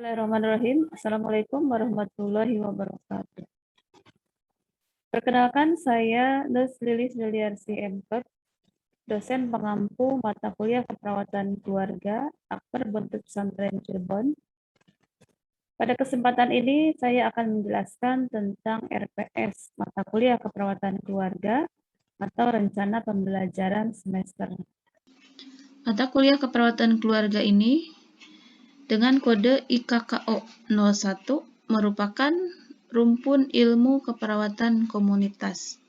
Bismillahirrahmanirrahim. Assalamualaikum warahmatullahi wabarakatuh. Perkenalkan, saya Nus Lilis Juliarsi MPet, dosen pengampu mata kuliah keperawatan keluarga, Akper Buntut Pesantren Cirebon. Pada kesempatan ini, saya akan menjelaskan tentang RPS, mata kuliah keperawatan keluarga, atau rencana pembelajaran semester. Mata kuliah keperawatan keluarga ini dengan kode IKKO 01 merupakan rumpun ilmu keperawatan komunitas.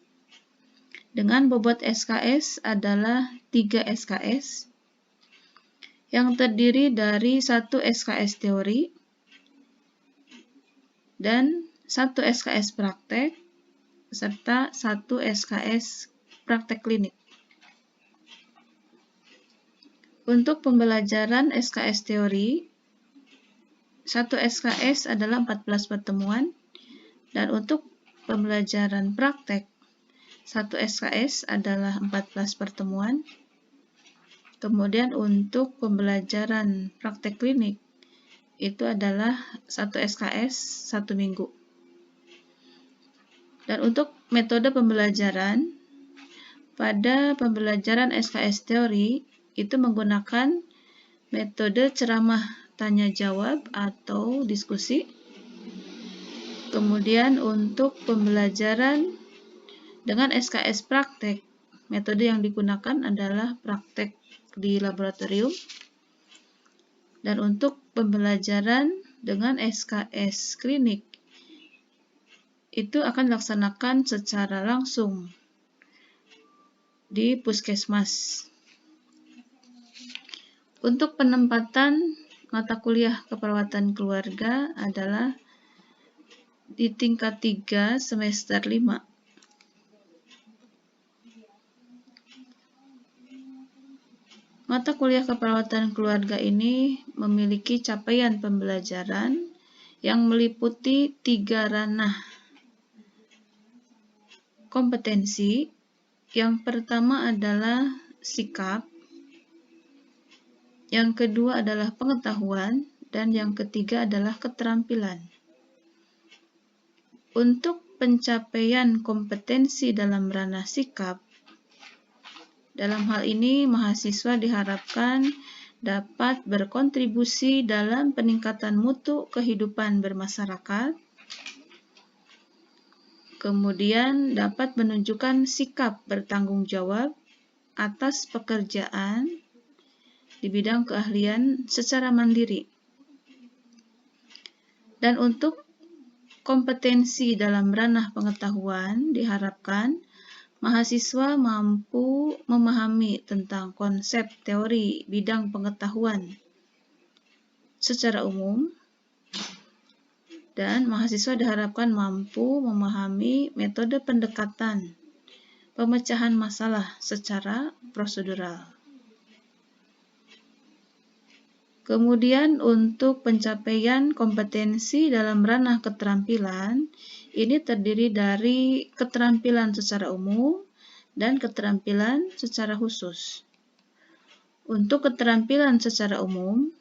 Dengan bobot SKS adalah 3 SKS yang terdiri dari 1 SKS teori dan 1 SKS praktek serta 1 SKS praktek klinik. Untuk pembelajaran SKS teori, 1 SKS adalah 14 pertemuan, dan untuk pembelajaran praktek, 1 SKS adalah 14 pertemuan. Kemudian untuk pembelajaran praktek klinik, itu adalah 1 SKS 1 minggu. Dan untuk metode pembelajaran, pada pembelajaran SKS teori, itu menggunakan metode ceramah tanya jawab atau diskusi. Kemudian untuk pembelajaran dengan SKS praktek, metode yang digunakan adalah praktek di laboratorium. Dan untuk pembelajaran dengan SKS klinik, itu akan dilaksanakan secara langsung di puskesmas. Untuk penempatan mata kuliah keperawatan keluarga adalah di tingkat 3 semester 5. Mata kuliah keperawatan keluarga ini memiliki capaian pembelajaran yang meliputi 3 ranah kompetensi. Yang pertama adalah sikap, yang kedua adalah pengetahuan, dan yang ketiga adalah keterampilan. Untuk pencapaian kompetensi dalam ranah sikap, dalam hal ini mahasiswa diharapkan dapat berkontribusi dalam peningkatan mutu kehidupan bermasyarakat, kemudian dapat menunjukkan sikap bertanggung jawab atas pekerjaan di bidang keahlian secara mandiri. Dan untuk kompetensi dalam ranah pengetahuan diharapkan mahasiswa mampu memahami tentang konsep teori bidang pengetahuan secara umum, dan mahasiswa diharapkan mampu memahami metode pendekatan pemecahan masalah secara prosedural. Kemudian untuk pencapaian kompetensi dalam ranah keterampilan, ini terdiri dari keterampilan secara umum dan keterampilan secara khusus. Untuk keterampilan secara umum,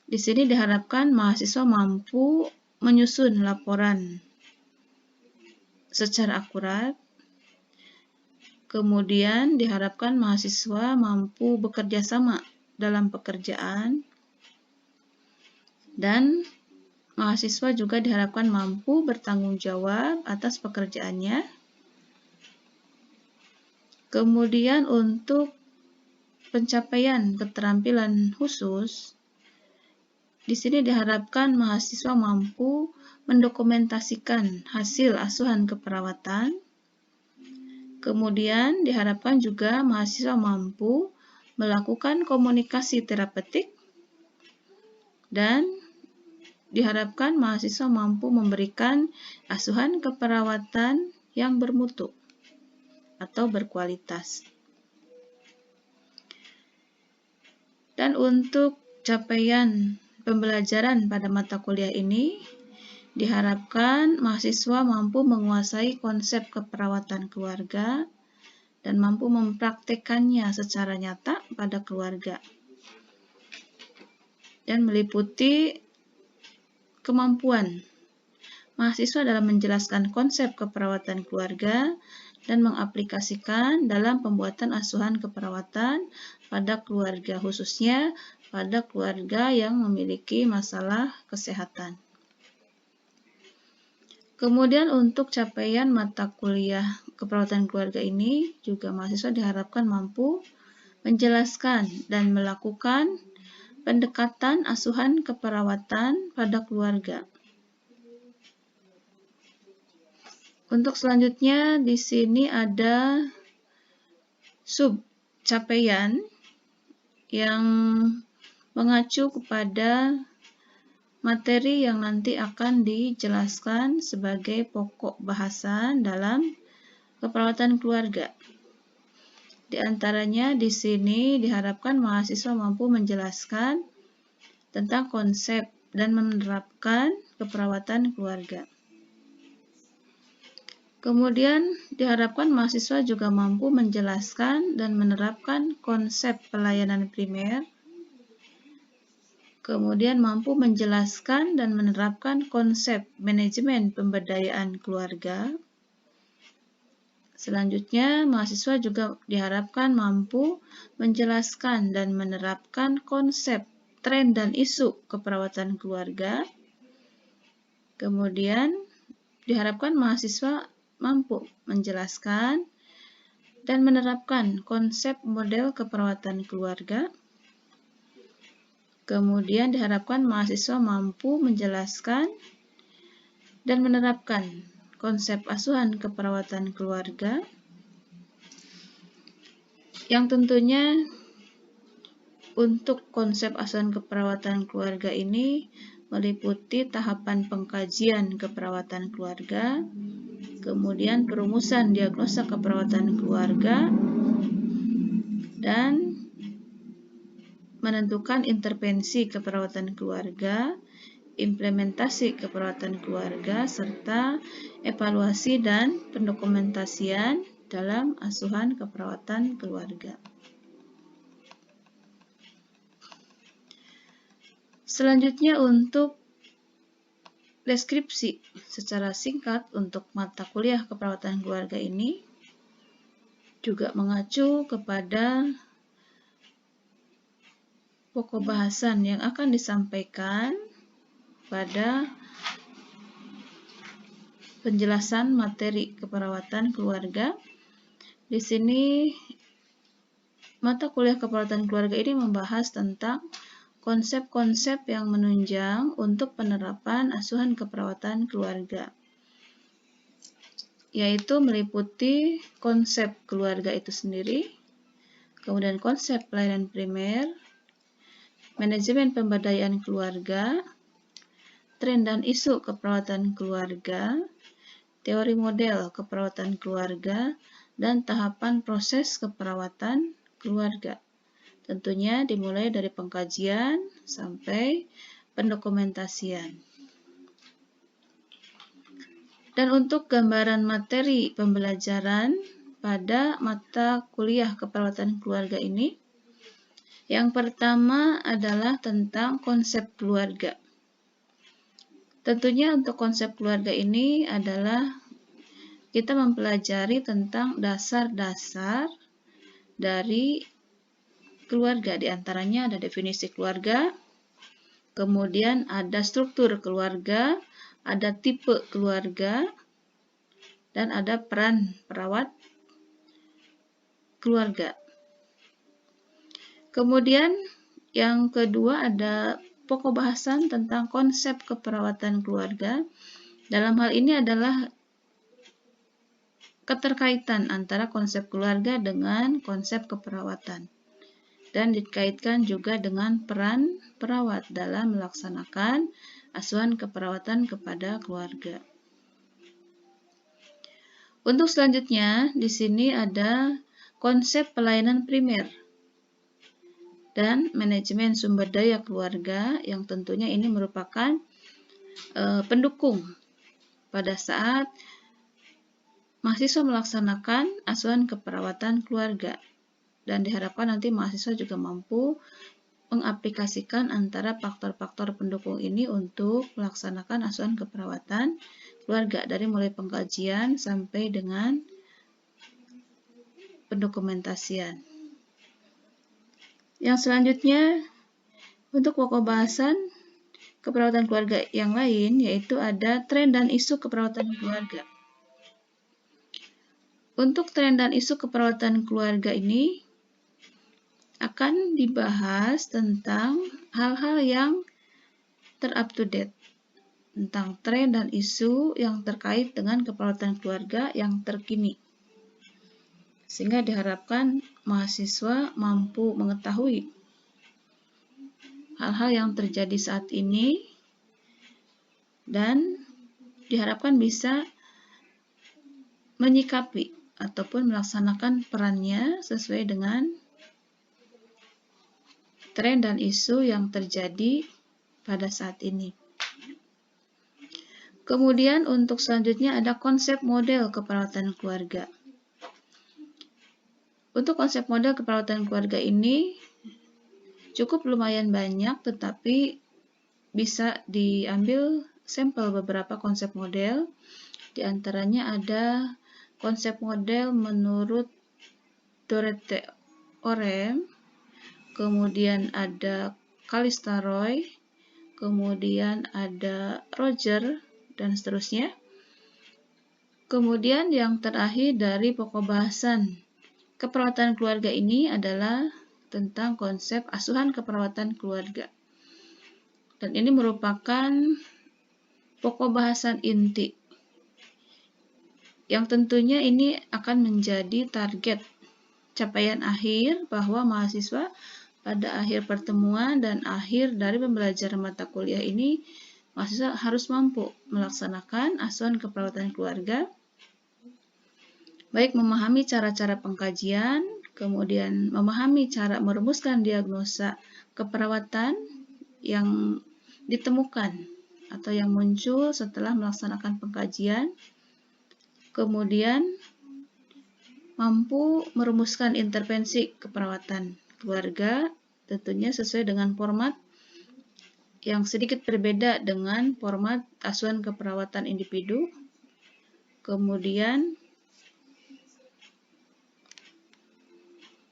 di sini diharapkan mahasiswa mampu menyusun laporan secara akurat. Kemudian diharapkan mahasiswa mampu bekerja sama dalam pekerjaan, dan mahasiswa juga diharapkan mampu bertanggung jawab atas pekerjaannya. Kemudian untuk pencapaian keterampilan khusus, di sini diharapkan mahasiswa mampu mendokumentasikan hasil asuhan keperawatan. Kemudian diharapkan juga mahasiswa mampu melakukan komunikasi terapeutik, dan diharapkan mahasiswa mampu memberikan asuhan keperawatan yang bermutu atau berkualitas. Dan untuk capaian pembelajaran pada mata kuliah ini, diharapkan mahasiswa mampu menguasai konsep keperawatan keluarga dan mampu mempraktikkannya secara nyata pada keluarga, dan meliputi kemampuan mahasiswa dalam menjelaskan konsep keperawatan keluarga dan mengaplikasikan dalam pembuatan asuhan keperawatan pada keluarga, khususnya pada keluarga yang memiliki masalah kesehatan. Kemudian untuk capaian mata kuliah keperawatan keluarga ini juga mahasiswa diharapkan mampu menjelaskan dan melakukan pendekatan asuhan keperawatan pada keluarga. Untuk selanjutnya di sini ada sub capaian yang mengacu kepada materi yang nanti akan dijelaskan sebagai pokok bahasan dalam keperawatan keluarga. Di antaranya di sini diharapkan mahasiswa mampu menjelaskan tentang konsep dan menerapkan keperawatan keluarga. Kemudian diharapkan mahasiswa juga mampu menjelaskan dan menerapkan konsep pelayanan primer. Kemudian mampu menjelaskan dan menerapkan konsep manajemen pemberdayaan keluarga. Selanjutnya, mahasiswa juga diharapkan mampu menjelaskan dan menerapkan konsep tren dan isu keperawatan keluarga. Kemudian, diharapkan mahasiswa mampu menjelaskan dan menerapkan konsep model keperawatan keluarga. Kemudian diharapkan mahasiswa mampu menjelaskan dan menerapkan konsep asuhan keperawatan keluarga, yang tentunya untuk konsep asuhan keperawatan keluarga ini meliputi tahapan pengkajian keperawatan keluarga, kemudian perumusan diagnosa keperawatan keluarga, dan menentukan intervensi keperawatan keluarga, implementasi keperawatan keluarga, serta evaluasi dan pendokumentasian dalam asuhan keperawatan keluarga. Selanjutnya untuk deskripsi secara singkat untuk mata kuliah keperawatan keluarga ini juga mengacu kepada pokok bahasan yang akan disampaikan pada penjelasan materi keperawatan keluarga. Di sini mata kuliah keperawatan keluarga ini membahas tentang konsep-konsep yang menunjang untuk penerapan asuhan keperawatan keluarga, yaitu meliputi konsep keluarga itu sendiri, kemudian konsep pelayanan primer, manajemen pemberdayaan keluarga, tren dan isu keperawatan keluarga, teori model keperawatan keluarga, dan tahapan proses keperawatan keluarga. Tentunya dimulai dari pengkajian sampai pendokumentasian. Dan untuk gambaran materi pembelajaran pada mata kuliah keperawatan keluarga ini, yang pertama adalah tentang konsep keluarga. Tentunya untuk konsep keluarga ini adalah kita mempelajari tentang dasar-dasar dari keluarga. Di antaranya ada definisi keluarga, kemudian ada struktur keluarga, ada tipe keluarga, dan ada peran perawat keluarga. Kemudian yang kedua ada pokok bahasan tentang konsep keperawatan keluarga. Dalam hal ini adalah keterkaitan antara konsep keluarga dengan konsep keperawatan, dan dikaitkan juga dengan peran perawat dalam melaksanakan asuhan keperawatan kepada keluarga. Untuk selanjutnya, di sini ada konsep pelayanan primer dan manajemen sumber daya keluarga, yang tentunya ini merupakan pendukung pada saat mahasiswa melaksanakan asuhan keperawatan keluarga, dan diharapkan nanti mahasiswa juga mampu mengaplikasikan antara faktor-faktor pendukung ini untuk melaksanakan asuhan keperawatan keluarga dari mulai pengkajian sampai dengan pendokumentasian. Yang selanjutnya, untuk pokok bahasan keperawatan keluarga yang lain, yaitu ada tren dan isu keperawatan keluarga. Untuk tren dan isu keperawatan keluarga ini akan dibahas tentang hal-hal yang ter-up to date, tentang tren dan isu yang terkait dengan keperawatan keluarga yang terkini. Sehingga diharapkan mahasiswa mampu mengetahui hal-hal yang terjadi saat ini dan diharapkan bisa menyikapi ataupun melaksanakan perannya sesuai dengan tren dan isu yang terjadi pada saat ini. Kemudian untuk selanjutnya ada konsep model keperawatan keluarga. Untuk konsep model keperawatan keluarga ini cukup lumayan banyak, tetapi bisa diambil sampel beberapa konsep model. Di antaranya ada konsep model menurut Dorothy Orem, kemudian ada Calista Roy, kemudian ada Roger, dan seterusnya. Kemudian yang terakhir dari pokok bahasan keperawatan keluarga ini adalah tentang konsep asuhan keperawatan keluarga. Dan ini merupakan pokok bahasan inti yang tentunya ini akan menjadi target capaian akhir bahwa mahasiswa pada akhir pertemuan dan akhir dari pembelajaran mata kuliah ini, mahasiswa harus mampu melaksanakan asuhan keperawatan keluarga, baik memahami cara-cara pengkajian, kemudian memahami cara merumuskan diagnosa keperawatan yang ditemukan atau yang muncul setelah melaksanakan pengkajian, kemudian mampu merumuskan intervensi keperawatan keluarga, tentunya sesuai dengan format yang sedikit berbeda dengan format asuhan keperawatan individu. Kemudian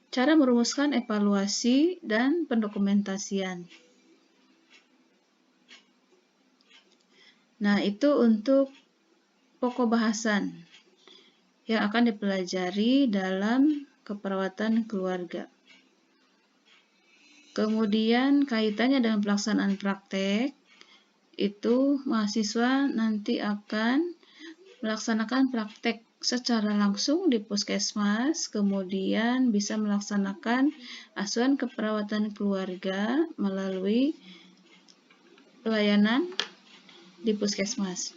cara merumuskan evaluasi dan pendokumentasian. Nah, itu untuk pokok bahasan yang akan dipelajari dalam keperawatan keluarga. Kemudian kaitannya dengan pelaksanaan praktek, itu mahasiswa nanti akan melaksanakan praktek secara langsung di puskesmas, kemudian bisa melaksanakan asuhan keperawatan keluarga melalui pelayanan di puskesmas.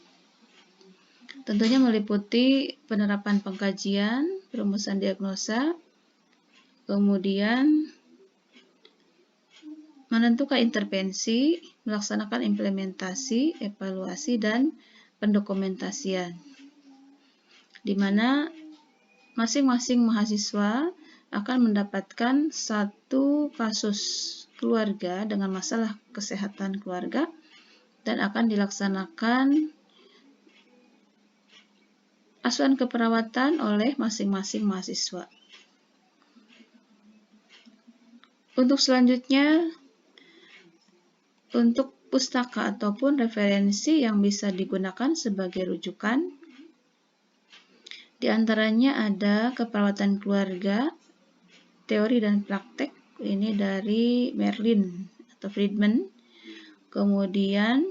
Tentunya meliputi penerapan pengkajian, perumusan diagnosa, kemudian menentukan intervensi, melaksanakan implementasi, evaluasi, dan pendokumentasian, di mana masing-masing mahasiswa akan mendapatkan satu kasus keluarga dengan masalah kesehatan keluarga dan akan dilaksanakan asuhan keperawatan oleh masing-masing mahasiswa. Untuk selanjutnya, untuk pustaka ataupun referensi yang bisa digunakan sebagai rujukan, di antaranya ada keperawatan keluarga, teori dan praktek, ini dari Merlin atau Friedman. Kemudian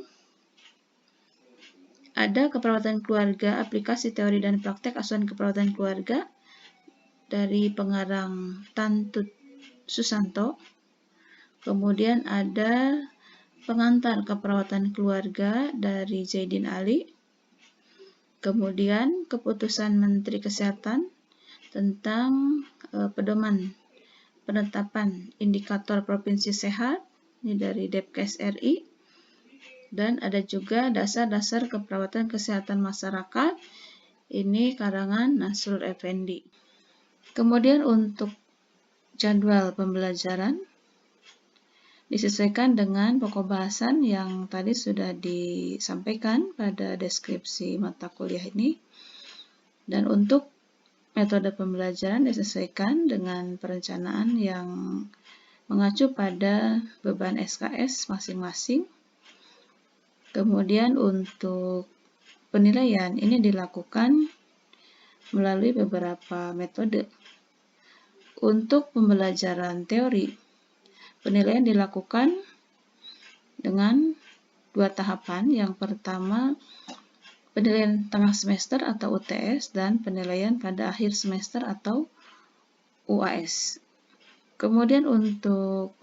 ada keperawatan keluarga, aplikasi teori dan praktek asuhan keperawatan keluarga dari pengarang Tantut Susanto. Kemudian ada pengantar keperawatan keluarga dari Zaidin Ali. Kemudian keputusan Menteri Kesehatan tentang pedoman penetapan indikator provinsi sehat, ini dari Depkes RI. Dan ada juga dasar-dasar keperawatan kesehatan masyarakat, ini karangan Nasrul Effendi. Kemudian untuk jadwal pembelajaran, disesuaikan dengan pokok bahasan yang tadi sudah disampaikan pada deskripsi mata kuliah ini. Dan untuk metode pembelajaran disesuaikan dengan perencanaan yang mengacu pada beban SKS masing-masing. Kemudian untuk penilaian ini dilakukan melalui beberapa metode. Untuk pembelajaran teori, penilaian dilakukan dengan 2 tahapan. Yang pertama, penilaian tengah semester atau UTS dan penilaian pada akhir semester atau UAS. Kemudian untuk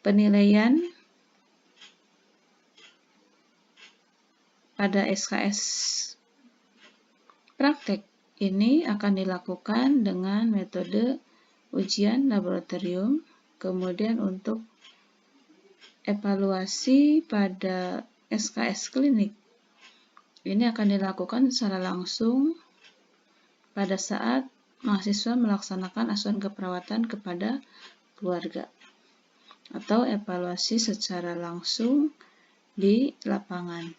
penilaian pada SKS praktek ini akan dilakukan dengan metode ujian laboratorium. Kemudian untuk evaluasi pada SKS klinik ini akan dilakukan secara langsung pada saat mahasiswa melaksanakan asuhan keperawatan kepada keluarga atau evaluasi secara langsung di lapangan.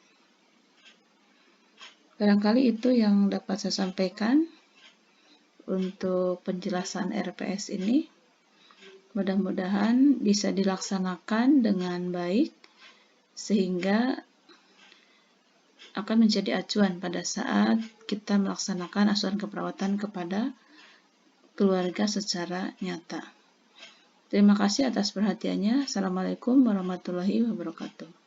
Barangkali itu yang dapat saya sampaikan untuk penjelasan RPS ini. Mudah-mudahan bisa dilaksanakan dengan baik sehingga akan menjadi acuan pada saat kita melaksanakan asuhan keperawatan kepada keluarga secara nyata. Terima kasih atas perhatiannya. Assalamualaikum warahmatullahi wabarakatuh.